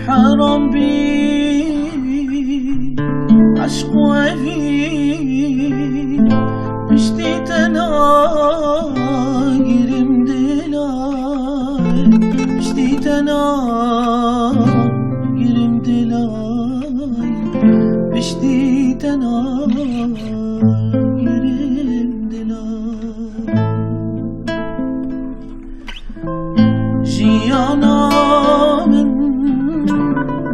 حرام بي عشق وفي بشتيت انا يرم دلاي بشتيت انا يرم دلاي بشتيت انا يرم دلاي جيانا من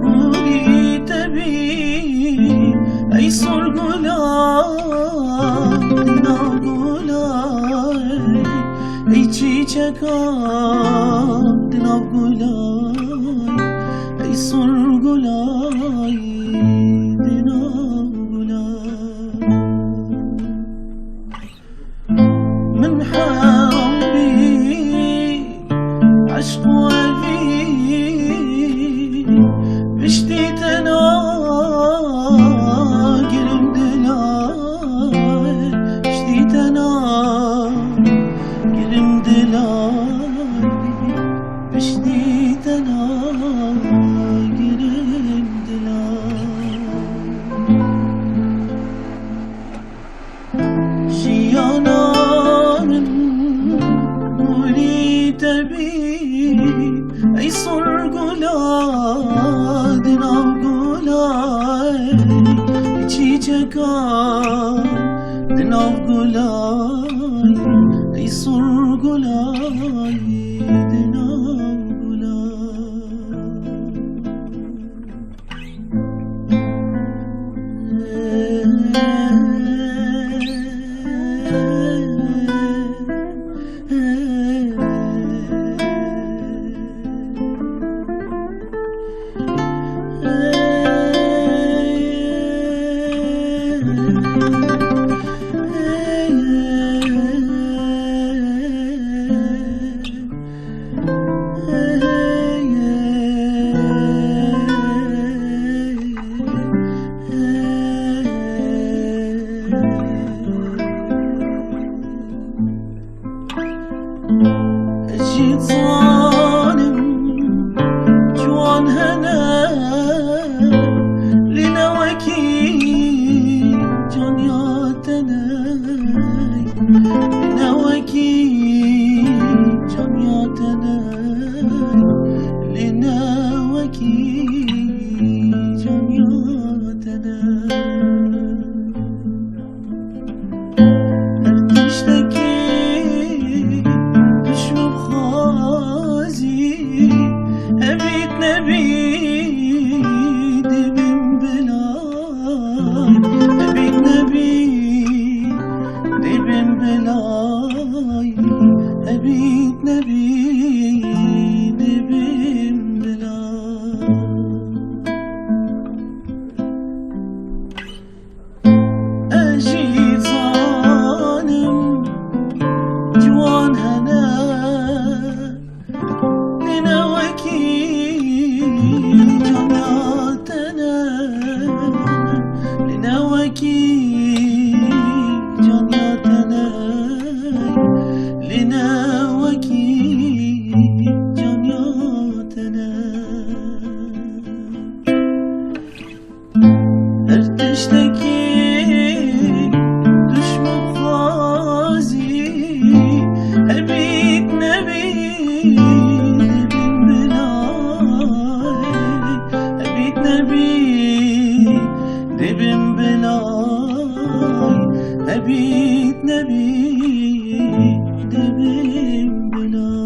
روحي تبي أي صور قولای دنا قولای أي چیچکم دنا قولای أي صور قولای دنا قولای من حرام بي عشق وفي بشتيت انا قرم دلاي بشتيت انا قرم دلاي بشتيت انا قرم دلاي جيانا من قولي تبي أي صور قولای دنا قولای چیچکم دنا قولای أي صور قولای دنا أجيت ظالم جوان هنا لنوكي جنياتنا لنوكي جنياتنا لنوكي جنياتنا ارتشتكي أبيت نبي دبن بلاي أبيت نبي دبن بلاي أبيت نبي دبن بلاي أجيت ظالم جوان هنا لنوكي جنياتنا لنوكي جنياتنا ارتشتكي دشم بخازي أبيت نبي دبن بلاي أبيت نبي دبن بلاي أبيت نبي دبن بلاي